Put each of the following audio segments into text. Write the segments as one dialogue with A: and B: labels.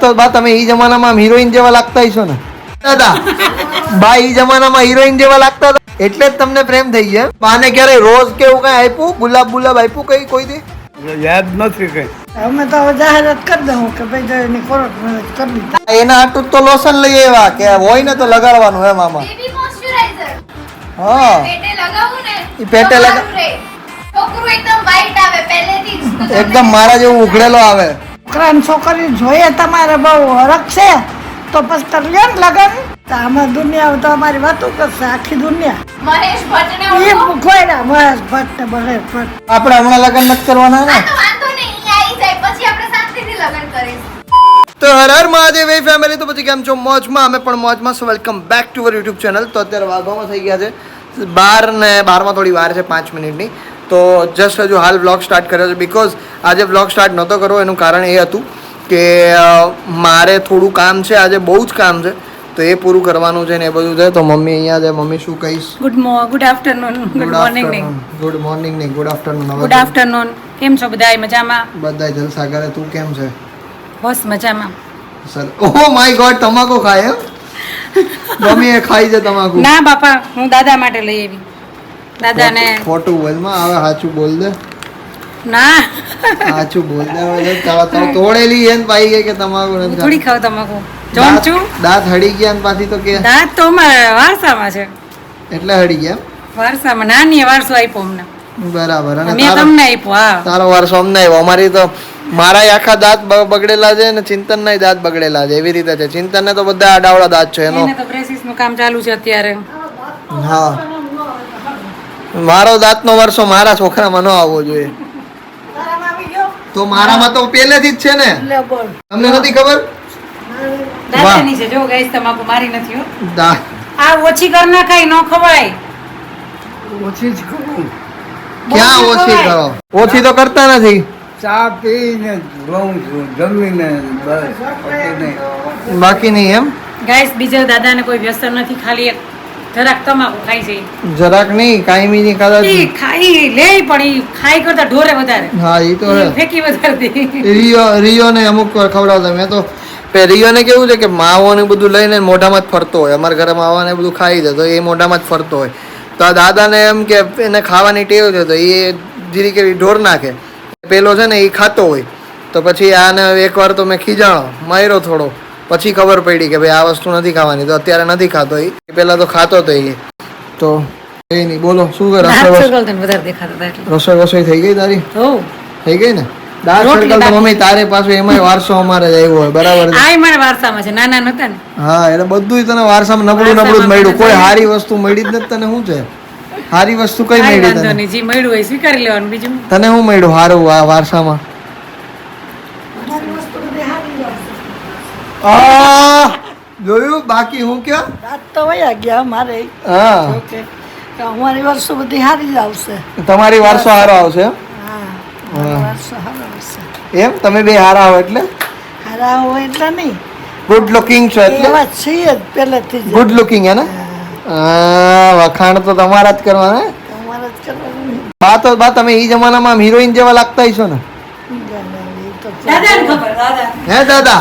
A: તો બા તમે ઈ જમાનામાં હિરોઈન જેવા લાગતા હશો ને દાદા? બા ઈ જમાનામાં હિરોઈન જેવા લાગતા હતા એટલે જ તમને પ્રેમ થઈ ગયા. બાને ક્યારે રોજ કેવું કઈ આપ્યું? ગુલાબ આપ્યું કઈ કોઈ દી?
B: યાદ નથી કઈ.
C: અમે તો જાહેરાત કરી દઉં કે ભાઈ એની કોરટ કરી દીધી.
A: એના હાટું તો લોશન લઈ આવ્યા કે હોય ને તો લગાડવાનું હે મામા.
D: બેબી મોઇશ્ચરાઇઝર
A: હા
D: પેટે લગાવું ને
A: ઈ પેટે
D: તો
A: લગા-
D: સારું રહે. છોકરું એકદમ વ્હાઈટ આવે પહેલેથી જ. તો તમે-
A: એકદમ મારા જેવું ઉઘડેલો આવે.
C: છોકરા ને છોકરી જોઈએ તમારે બહુ હરખ છે તો પછી કરી લ્યો ને લગન. તો આમાં દુનિયા તો અમારી વાતો કરશે આખી દુનિયા.
D: મહેશ ભટ્ટને
C: એ
D: ઓળખો?
C: મૂકવાયડા મહેશ ભટ્ટ ને મહેશ ભટ્ટ.
A: આપણે હમણાં લગ્ન નથી કરવાના ને?
D: આ તો વાંધો નહીં, ઈ આવી જાય પછી આપણે શાંતિથી લગ્ન કરીશું.
A: તો હર હર મહાદેવ એ ફેમિલી. તો પછી કેમ છો? મોજમાં? અમે પણ મોજમાં. સો welcome back to our YouTube channel. તો અત્યારે વાગવામાં થઈ ગયા છે 12 ને 12માં થોડી વાર છે 5 મિનિટની. તો જસ્ટ હજુ હાલ વ્લોગ સ્ટાર્ટ કર્યો છે બિકોઝ આજે વ્લોગ સ્ટાર્ટ નહોતો કરવો. એનું કારણ એ હતું કે મારે થોડું કામ છે આજે, બહુ જ કામ છે તો એ પૂરું કરવાનું છે ને એ બધું છે. તો મમ્મી અહીંયા છે. મમ્મી શું કહીશ?
E: ગુડ આફ્ટરનૂન, ગુડ મોર્નિંગ નહીં,
A: ગુડ મોર્નિંગ નહીં, ગુડ આફ્ટરનૂન.
E: Good afternoon. કેમ છો બધાય? મજામાં?
A: બધા જલસા કરે. તું કેમ છે?
E: બસ મજામાં.
A: સર ઓહ માય ગોડ, તમાકુ ખાય એમ? મમ્મી એ ખાઈ છે તમાકુ?
E: ના બાપા, હું દાદા માટે લઈ આવી. દાદાને
A: ખોટું બોલમાં આવે, સાચું બોલ દે.
E: ના
A: સાચું બોલ દે. હવે તો તોડેલી એમ પાઈ ગઈ કે તમાકુ
E: હું
A: નથી
E: થોડી ખાવ તમાકુ. જોમ
A: દાંત-
E: છું
A: દાંત હળી ગયા ને પાછી તો કે
E: દાંત તો અમારા વારસામાં છે.
A: એટલે હળી ગયા
E: વારસામાં નાની વારસો આપ્યો અમને.
A: એમ? બરાબર. અને
E: મેં તમને આપ્યો. હા,
A: તારો વારસો અમને આવ્યો. અમારી તો મારા આખા દાંત બગડેલા છે ને ચિંતન ના દાંત બગડેલા છે. એવી રીતે છે. ચિંતન ને તો બધા આડાવડા દાંત છે એનો.
E: એને તો બ્રેસિસ નું કામ ચાલુ છે અત્યારે.
A: હા, મારો દાંતનો વારસો મારા છોકરામાં ન આવવો જોઈએ.
C: તારામાં આવી ગયો?
A: તો મારામાં તો પહેલેથી જ છે ને.
C: લે બોલ.
A: તમને નથી ખબર?
E: દાદાની છે. જો ગાઈસ, તમાકુ મારી નથી હો.
A: દા-
E: આ ઓછી કર ના ખાય, ન ખવાય.
B: ઓછી જ કરું.
A: ક્યાં
E: બહુ
A: ઓછી
E: ખવાય.
A: કરો? ઓછી તો કરતા નથી.
B: ચા પીને રહું છું, જમીને બસ પછી નહીં.
A: બાકી નહીં એમ?
E: ગાઈસ, બીજા દાદાને કોઈ વ્યસન નથી, ખાલી એક જરાક તમાકુ ખાય છે.
A: જરાક નહીં, કાયમી નહીં ખાતા.
E: ઈ ખાઈ લે પણ ઈ ખાઈ કરતા ઢોરે વધારે.
A: હા એ તો
E: ઈ
A: હે.
E: ફેંકી વધારે દે.
A: રિયો ને અમુક વાર ખવડાવતા. મેં તો રિયોને કેવું છે કે માવો ને બધું લઈને મોઢામાં જ ફરતો હોય. અમારા ઘરે માવા ને બધું ખાઈ દે તો એ મોઢામાં જ ફરતો હોય. તો આ દાદાને એમ કે એને ખાવાની ટેવ છે તો એ ધીરે કરી ઢોર નાખે. પેલો છે ને એ ખાતો હોય તો પછી આને એકવાર તો મેં ખીજાણો માર્યો થોડો, પછી ખબર પડી કે ભાઈ આ વસ્તુ નથી ખાવાની. તો અત્યારે નથી ખાતો. એ પેલા તો ખાતો હતો. એ તો એ નહીં. બોલો શું કરે?
E: દાંત
A: રસોઈ
E: સળગલતા ને વધારે દેખાતા હતા એટલે.
A: રસોઈ થઈ ગઈ તારી?
E: હો.
A: થઈ ગઈ ને? દાળ
E: રોટલી
A: સળગલ તો
E: બાકી.
A: મમ્મી તારે પાછું એમાંય વારસો અમારે જ આવ્યો હોય. બરાબર છે?
E: આય મારા વારસામાં છે, નાના નતા ને.
A: હા, એટલે બધું તને વારસામાં નબળું જ
E: વારસામાં
A: મળ્યું. કોઈ
E: બધું.
A: સારી વસ્તુ મળી જ નથી તને. શું છે સારી વસ્તુ? કઈ
E: કાંઈ
A: મળી
E: વાંધો
A: તને?
E: નહીં, જે મળ્યું હોય સ્વીકારી લેવાનું. બીજું
A: તને શું મળ્યું સારું આ વારસામાં?
C: મારી વસ્તુ બધી હારી આવશે.
A: જોયું? બાકી હું ક્યાં?
C: રાત તો વયા ગયા મારે.
A: હા,
C: ઓકે. તો અમારી વસ્તુ બધી હારી જ આવશે.
A: તમારી વારસો સારો આવશે એમ?
C: હા, મારો વારસો હારો આવશે.
A: એમ તમે બે હારા હો એટલે
C: હારા હોય એટલે નહીં.
A: ગુડ લુકિંગ છો એટલે
C: એવા છીએ જ પહેલેથી જ.
A: ગુડ લુકિંગ હે ને? વખાણ તો તમારા જ કરવાના હે?
C: તમારે જ કરવાનું નહીં.
A: બા તમે ઈ જમાનામાં હિરોઈન જેવા લાગતા હશો ને?
C: એ તો
E: દાદાને ખબર, દાદા.
A: હે દાદા?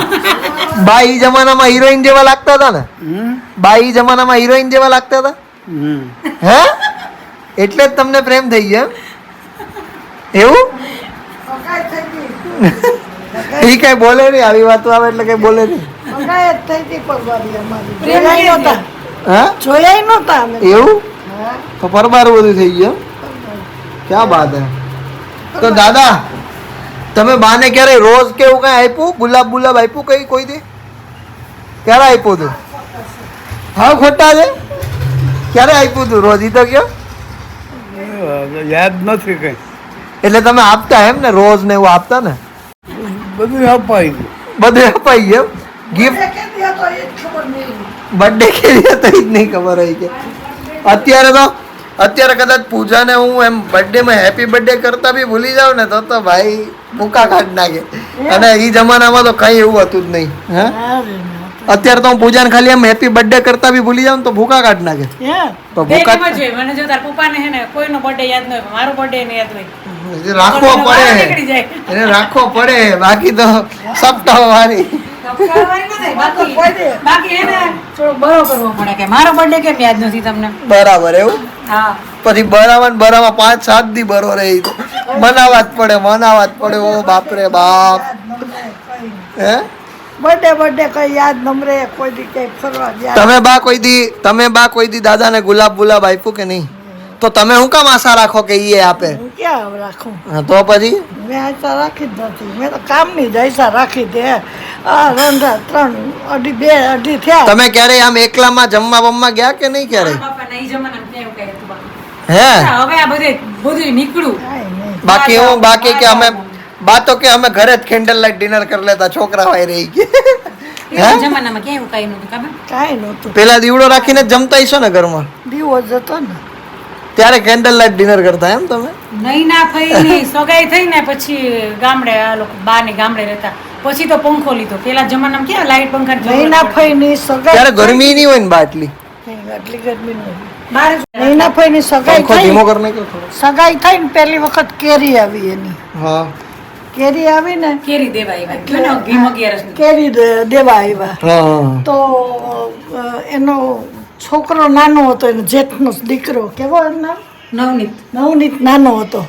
A: બા ઈ જમાનામાં હિરોઈન જેવા લાગતા હતા ને? બા ઈ જમાનામાં હિરોઈન જેવા લાગતા હતા? હે? એટલે જ તમને પ્રેમ થઈ ગયો એમ? એવું?
C: બગાય થઈ ગઈ.
A: ઈ કઈ બોલે નહીં. આવી વાતો આવે એટલે કઈ બોલે નહીં.
C: બગાય જ થઈ ગઈ પરબારી અમારી.
E: પ્રેમ
C: જોયાય
E: થઈ
C: નહોતા.
A: હા,
C: જોયાય નહોતા અમે.
A: એવું?
C: હા.
A: તો પરબારું બધું થઈ ગયું. ક્યાં બાત હે? તો દાદા તમે બાને ક્યારે રોજ કેવું કઈ આપ્યું? ગુલાબ આપ્યું કઈ કોઈ દી? ક્યારે આપ્યું તું? હા, ખોટા છે. ક્યારે આપ્યું તું રોજ? ઈ તો કયો.
B: યાદ નથી કઈ.
A: એટલે તમે આપતા એમ ને? રોજ ને એવું આપતા ને?
B: બધું અપાઈ ગયું.
A: બધું અપાઈ ગયું. ગિફ્ટ
C: એ કેદી હતો એ જ ખબર નહીં.
A: બર્થડે કેવી હતો એ જ નહીં ખબર હોય કે અત્યારે કદાચ પૂજાને હું એમ બર્થડે માં હેપી બર્થડે કરતા બી ભૂલી જાવ ને તો ભાઈ ભૂકા કાઢ નાખે. અને એ જમાનામાં તો કઈ એવું હતું જ નહીં. હે,
C: અરે ના.
A: અત્યારે તો હું પૂજાને ખાલી એમ હેપી બર્થડે કરતા બી ભૂલી જાવ ને તો ભૂકા કાઢ નાખે.
C: હે?
A: તો
E: બે
A: ભૂકા
E: કેમ જ હોય. મને જો તાર પપ્પાને હે ને કોઈનો બર્થડે યાદ ન હોય, પણ મારો બર્થડે એને યાદ હોય.
A: રાખવો
E: બહાર
A: પડે.
E: નીકળી જાય.
A: એને રાખવો પડે. બાકી તો સપ્તાહ વાળી
E: બાકી એને થોડું બરો કરવો પડે કે મારો બર્થડે કેમ યાદ નથી તમને.
A: બરાબર એવું.
E: હા
A: પછી બરાબર 5-7 દી બરો રહી તો મનાવા જ પડે. ઓ બાપ રે બાપ. હે
C: બર્થડે કઈ યાદ નમરે કોઈ દી કઈ ફરવા ગયા
A: તમે બા કોઈ દી દાદાને ગુલાબ આપ્યું કે નહીં? તો તમે હું કામ આશા રાખો કે ઈ આપે?
C: હું ક્યાં રાખું?
A: હા, તો પછી
C: મેં આશા રાખી જ નથી. મેં તો કામની જ આશા રાખી દે. આ રંધા 3 થયા.
A: તમે ક્યારે આમ એકલામાં જમવા ગયા કે નહીં ક્યારે?
E: બાપા નહીં જમાના કેવું કઈ હતું બાપા.
A: હે
E: હવે આ બધું નીકળ્યું.
C: કાંઈ નહીં.
A: બાકી કે અમે ઘરે જ કેન્ડલ લાઈટ ડિનર કરી લેતા, છોકરા વાય રહી ગયા.
E: જમાનામાં કેવું કઈ નતું ખબર.
C: કાંઈ નહોતું.
A: પેલા દીવડો રાખીને જ જમતા હશો ને ઘરમાં?
C: દીવો જતો ને.
A: ત્યારે કેન્ડલ લાઈટ ડિનર કરતા એમ તમે?
E: નહીં ના ફઈની સગાઈ થઈ ને પછી ગામડે આ લોકો બાને ગામડે રહેતા, પછી તો પંખો લીધો. પેલા જમાનામાં ક્યાં લાઈટ પંખા
C: નહીં ના ફઈની સગાઈ
A: ત્યારે ગરમી નહીં હોય ને બા આટલી.
C: આટલી ગરમી નહીં. નહીં ના ફઈની સગાઈ
A: પંખો ધીમો
C: થઈ.
A: કરી નાખ્યો થોડો.
C: સગાઈ થઈ ને પહેલી વખત કેરી આવી એની.
A: હા.
E: કેરી દેવા આવ્યા. કયો ને ભીમ 11
C: કેરી દેવા આવ્યા.
A: હા.
C: તો એનો છોકરો નાનો હતો, એનો જેઠનો દીકરો, કેવો એનું નામ? નવનીત નાનો હતો.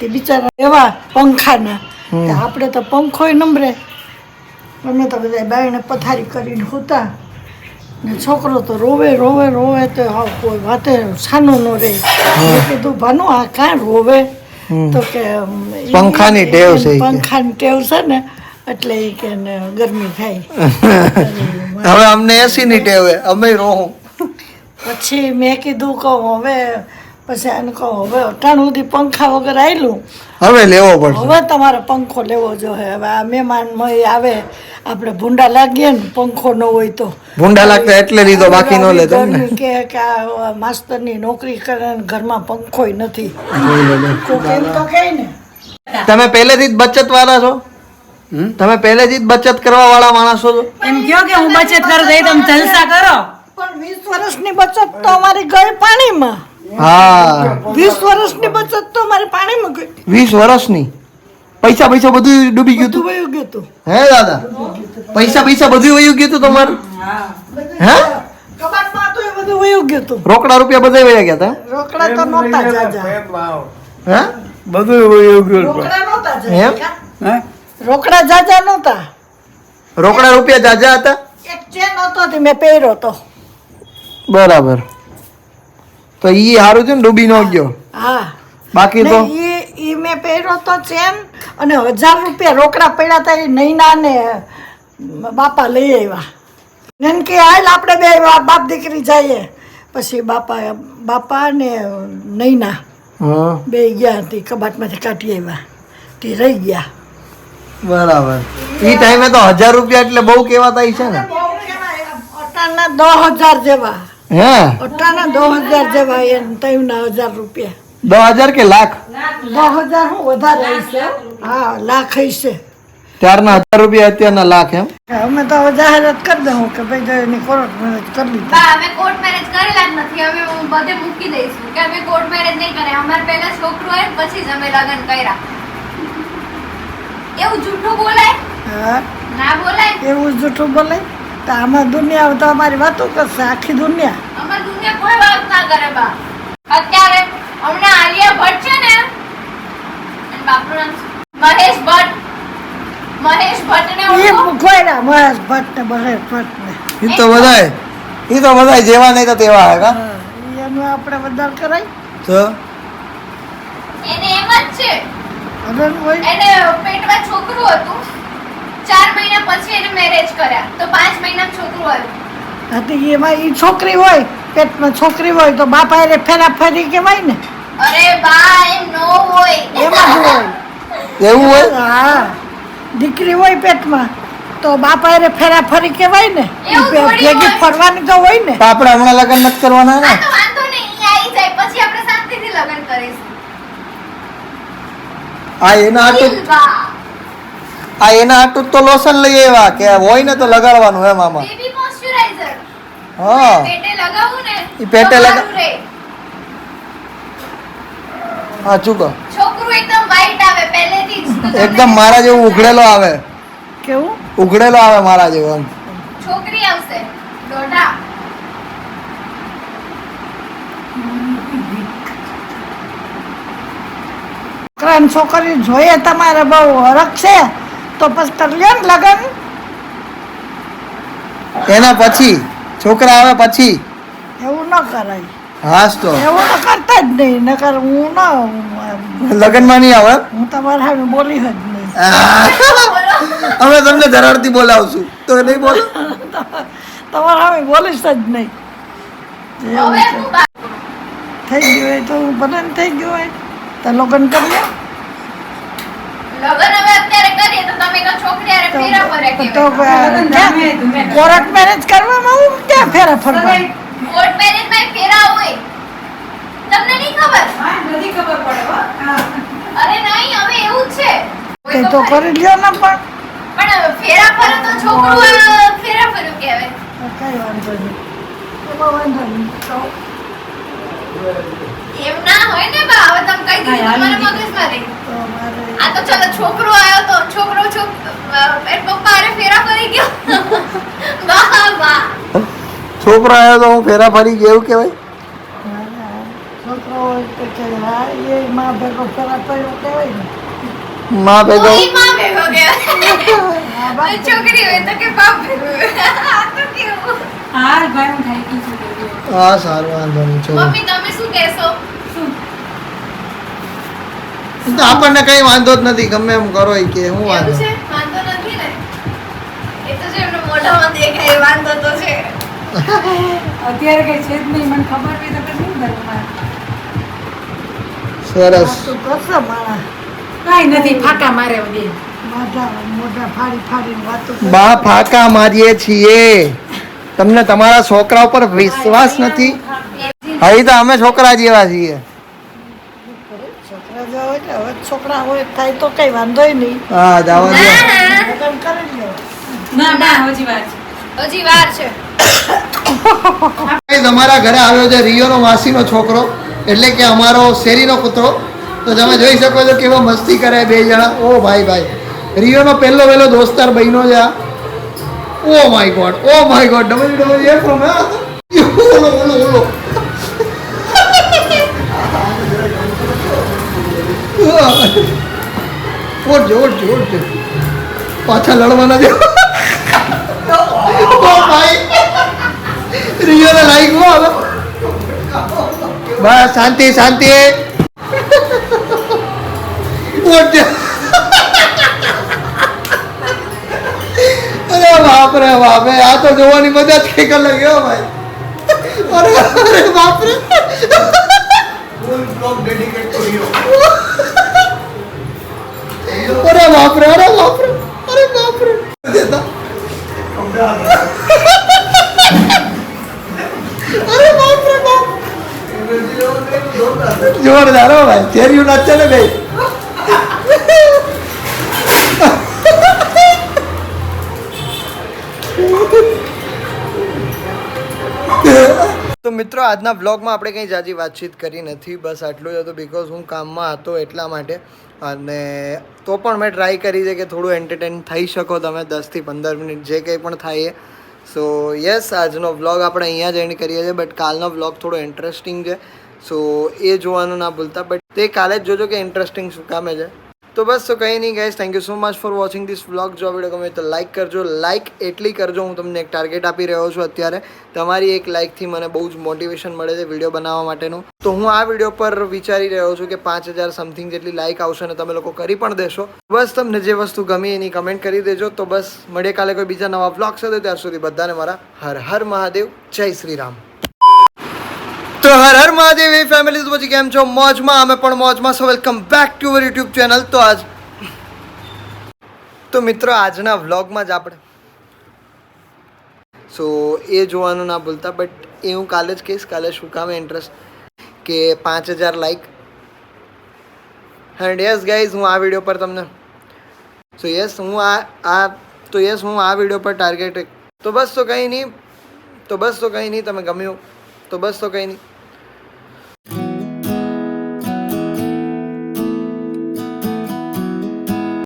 C: તે બિચારા એવા પંખાના, તે આપણે તો પંખોય નંબરે. અમે તો બધા બાયણે પથારી કરીને સૂતા ને છોકરો તો રોવે તો હા કોઈ વાતે છાનું ન રહે. મેં કીધું ભાનુ આ કાં રોવે? તો કે
A: પંખાની ટેવ છે.
C: પંખાની ટેવ છે ને એટલે એ કે ને ગરમી થાય.
A: હવે અમને એસી ની ટેવ હે, અમે રોહું.
C: પછી મેં કીધું કહું હવે પછી એને કહું હવે અટાણ સુધી પંખા વગર આવેલું,
A: હવે લેવો પડશે.
C: હવે તમારે પંખો લેવો જોઈએ. હવે આ મહેમાન મય આવે, આપણે ભૂંડા લાગીએ ને પંખો ન હોય તો.
A: ભૂંડા લાગતા એટલે લીધો, બાકી ન લેતો ને.
C: ગરમી કે આ માસ્તરની નોકરી કરે ને ઘરમાં પંખોય નથી. કોક એમ તો કહે ને.
A: તમે પહેલેથી જ બચત વાળા છો? તમે પહેલેથી જ બચત કરવા વાળા માણસો છો?
E: એમ કયો કે હું બચત કરું તો તમે જલસા કરો.
C: પણ 20 વર્ષની બચત તો અમારી ગઈ પાણીમાં.
A: હા,
C: 20 વર્ષની બચત તો અમારી પાણીમાં ગઈ.
A: 20 વર્ષની. પૈસા બધું ડૂબી ગયું
C: બધું
A: હતું.
C: વયું ગયું હતું.
A: હે દાદા? પૈસા બધું વયું ગયું હતું તમારું? હે?
C: કબાટમાં તો એ બધું વયું ગયું હતું.
A: રોકડા રૂપિયા બધા વયા ગયા હતા?
C: રોકડા તો નહોતા જાજા.
A: હે?
B: બધું વયું ગયું.
C: રોકડા નહોતા
A: એમ?
C: જાજા.
B: હે?
C: રોકડા જાજા નહોતા.
A: રોકડા રૂપિયા જાજા હતા?
C: એક ચેન હતો તે મેં પહેર્યો તો.
A: બરાબર. તો ઈ સારું છે ને, ડૂબી ન ગયો.
C: હા.
A: બાકી તો
C: ઈ મેં પહેર્યો તો ચેન, અને 1000 રૂપિયા રોકડા પડ્યા હતા. એ નૈના ને બાપા લઈ આવ્યા. એમ કે હાલ આપણે બે બાપ દીકરી જઈએ. પછી બાપા ને નૈના
A: હા,
C: બે ગયા હતી, કબાટમાંથી કાઢી આવ્યા. તે રહી ગયા.
A: બરાબર. ઈ ટાઈમે તો 1000 રૂપિયા એટલે બહુ કહેવાતા છે ને.
C: અટાણા 10,000 જેવા.
A: હે?
C: અટાણા 10,000 જેવા. એ તઈના 1000 રૂપિયા.
A: 10,000 કે લાખ?
C: 10,000 હું વધારે હશે. હા, લાખ હશે.
A: ત્યારના 1000 રૂપિયા અત્યારના લાખ એમ?
C: અમે તો હવે જાહેરાત કરી દઉં કે ભાઈ જો એની કોર્ટ મેરેજ કરી લીધી.
D: બા અમે કોર્ટ મેરેજ કરેલા જ નથી. હવે હું બધે મૂકી દઈશું કે અમે કોર્ટ મેરેજ નહીં કર્યા. અમારે પહેલા છોકરું હોય ને પછી જ અમે લગ્ન કર્યા. એવું જૂઠું બોલાય?
C: હા,
D: ના બોલાય.
C: એવું જ જૂઠું બોલે તો આમાં દુનિયા તો અમારી વાતો કરશે, આખી દુનિયા.
D: અમાર દુનિયા કોઈ વાત ના કરે બા. અત્યારે હમણાં આલિયા ભટ્ટ છે ને, એનું બાપનું નામ શું? મહેશ ભટ્ટ ને
C: એ
D: ઓળખો?
C: મુખવાયરા મહેશ ભટ્ટ ને મહેશ ભટ્ટ ને.
A: ઈ તો બધાય જેવા નહીં તો તેવા હે કા?
C: એનું આપણે વધારે કરાય.
A: તો
D: એને એમ જ છે.
C: હવે હોય
D: એને પેટમાં છોકરું હતું. 4 મહિના પછી એને મેરેજ કર્યા તો 5 મહિનામાં છોકરું આવ્યું.
C: હતી એમાં ઈ છોકરી હોય, પેટમાં છોકરી હોય તો બાપા એને ફેરાફેરી કહેવાય ને.
D: અરે બા એમ નો હોય.
C: એમાં જ હોય.
A: એવું હોય?
C: હા, દીકરી હોય પેટમાં તો બાપા એને ફેરાફરી કહેવાય ને.
D: એવું થોડી
C: ભેગી
D: હોય.
C: ફરવાની તો હોય ને.
A: તો આપણે હમણાં લગ્ન નથી કરવાના ને?
D: આ તો વાંધો નહીં, ઈ આવી જાય પછી આપણે શાંતિથી લગ્ન કરીશું.
A: આ એના હાટું તો લોશન લઈ આવ્યા કે હોય ને તો લગાડવાનું એમ આમાં.
D: બેબી મોઇશ્ચરાઇઝર
A: હા,
D: પેટે લગાવું ને
A: ઈ પેટે
D: તો
A: લગા-
D: સારું રહે.
A: હા ચૂકો.
D: છોકરું એકદમ white આવે પહેલેથી જ. તો તમને
A: એકદમ મારા જેવું ઉઘડેલો આવે.
C: કેવું
A: ઉઘડેલો આવે મારા જેવો આમ.
D: છોકરી આવશે દોઢા.
C: છોકરા ને છોકરી જોઈએ તમારે બહુ હરખ છે તો પછી કરી લ્યો ને લગન.
A: એના પછી છોકરા આવે પછી.
C: એવું ન કરાય,
A: હાસ તો
C: એવું તો કરતા જ નહીં. નકર હું
A: લગ્નમાં નહીં આવે.
C: હું તમારા સામે બોલી જ નહીં.
A: અમે તમને ધરાડતી બોલાવશું તો નહીં બોલો.
C: તમારા સામે બોલીશ જ નહીં. એવું
D: હવે
C: છે.
D: હું બા-
C: થઈ ગયું હોય તો ભલે ને થઈ ગયું હોય તો લગ્ન કરી લો.
D: લગન હવે અત્યારે કરીએ તો તમે કહો છોકરી હારે ફેરા ફરે
C: તો
D: કેવાય.
C: કોર્ટ મેરેજ કરવામાં હું ક્યાં ફેરા ફરવા?
D: કોર્ટ મેરેજ માં ફેરા હોય તમને નહીં ખબર?
E: બધી ખબર પડે હો.
D: અરે નહીં હવે એવું જ છે.
C: તે તો કરી લ્યો ને
D: પણ ફેરા ફરે તો છોકરું ફેરા ફર્યું કહેવાય.
C: કઈ વાંધો નહીં. એમાં વાંધો નહીં.
D: એમ ના હોય ને બા. હવે તમે કહી દીધું તમારા મગજમાં રહી.
C: તો મારે
D: આ તો ચલો છોકરો આવ્યો તો છોકરો એ પપ્પા હારે ફેરા ફરી ગયો. વાહ વાહ.
A: છોકરો આવ્યો તો હું ફેરા ફરી ગયો એવું કહેવાય.
C: છોકરો હોય તો કે હા એ માં ભેગો ફેરા કર્યો કહેવાય ને.
A: માં ભેગો
D: કોઈ માં ભેગો કહેવાય.
C: હા, બાપ
D: છોકરી હોય તો કે બાપ ભેગો. આ તો કેવું.
E: હા ભાઈ હું થઈ ગઈ છું કે
A: હા સારું વાંધો નહીં ચલો.
D: મમ્મી તમે શું કહેશો?
A: તો આપણને કઈ વાંધો જ નથી ગમે એમ કરો એ કે હું
D: એવું
A: વાંધો.
D: છે? વાંધો નથી ને? એ તો જે એમના મોઢામાં દેખાય એ વાંધો તો છે.
E: અત્યારે કઈ છે જ નહીં મને ખબર હોય તો પછી શું કરવું મારે?
A: સરસ.
C: તો કરશે મારા
E: કાંઈ નથી ફાકા મારે બધી.
C: મોઢા મોઢા ફાડી ફાડીને વાતો કરે.
A: બા ફાકા મારીએ છીએ. તમને તમારા છોકરા ઉપર વિશ્વાસ નથી. હવે તો અમે છોકરા જેવા છીએ.
C: છોકરા જો હોય ને હવે છોકરા હોય થાય તો કઈ વાંધોય નહીં.
A: હા જવા દો.
C: લગ્ન કરી લ્યો.
E: ના ના હજી વાર છે.
D: હજી વાર છે.
A: Guys, અમારા ઘરે આવ્યો છે રિયોનો માસીનો છોકરો એટલે કે અમારો શેરીનો કૂતરો. તો તમે જોઈ શકો છો કેવો મસ્તી કરે બે જણા. ઓ ભાઈ ભાઈ રિયોનો પહેલો વહેલો દોસ્તાર બહેનો છે આ. Oh my God WWF from ઓલો ઓલો ઓળજો પાછા લડવાના છે. ઓ ભાઈ રિયોને લાગ્યું હવે. બસ શાંતિ શાંતિ. ઓળજો. અરે બાપ રે બાપ આ તો જોવાની મજા જ કંઈક અલગ હો ભાઈ. અરે અરે બાપ રે. અરે બાપ રે અરે બાપ રે અરે બાપ રે. અરે બાપ રે બાપ. જોરદાર હો ભાઈ ચેરિયું નાચે ને ભાઈ. તો મિત્રો આજના બ્લોગમાં આપણે કંઈ જાજી વાતચીત કરી નથી. બસ આટલું જ હતું બિકોઝ હું કામમાં હતો એટલા માટે. અને તો પણ મેં ટ્રાય કરી છે કે થોડું એન્ટરટેન થઈ શકો તમે 10 થી 15 મિનિટ જે કંઈ પણ થાય એ. સો યસ આજનો વ્લોગ આપણે અહીંયા જ એન્ડ કરીએ છીએ. બટ કાલનો વ્લોગ થોડો ઇન્ટરેસ્ટિંગ છે. સો એ જોવાનું ના ભૂલતા. બટ તે કાલે જ જોજો કે ઇન્ટરેસ્ટિંગ શું કામે છે. તો બસ તો કંઈ નહીં guys, thank you so much for watching this vlog. જો વિડીયો ગમે તો લાઇક કરજો. લાઇક એટલી કરજો, હું તમને એક ટાર્ગેટ આપી રહ્યો છું અત્યારે. તમારી એક લાઇકથી મને બહુ જ મોટિવેશન મળે છે વિડીયો બનાવવા માટેનું. તો હું આ વિડીયો પર વિચારી રહ્યો છું કે 5000 સમથિંગ જેટલી લાઇક આવશે અને તમે લોકો કરી પણ દેશો. બસ તમને જે વસ્તુ ગમી એની કમેન્ટ કરી દેજો. તો બસ મળીએ કાલે કોઈ બીજા નવા વ્લોગ સાથે. ત્યાર સુધી બધાને મારા હર હર મહાદેવ, જય શ્રી રામ. તો હર હર મહાદેવ એ ફેમિલી. તો પછી કેમ છો? મોજમાં? અમે પણ મોજમાં. સો welcome back to our YouTube channel. તો મિત્રો આજના વ્લોગમાં જ આપણે એ જોવાનું ના ભૂલતા. બટ એ હું કાલે જ કહીશ. કાલે શું કામ ઇન્ટરેસ્ટ કે 5000 લાઈક. એન્ડ યસ ગાઈઝ હું આ વિડીયો પર તમને હું આ વિડીયો પર ટાર્ગેટ. તો બસ તો કંઈ નહીં તમે ગમ્યું તો બસ તો કંઈ નહીં.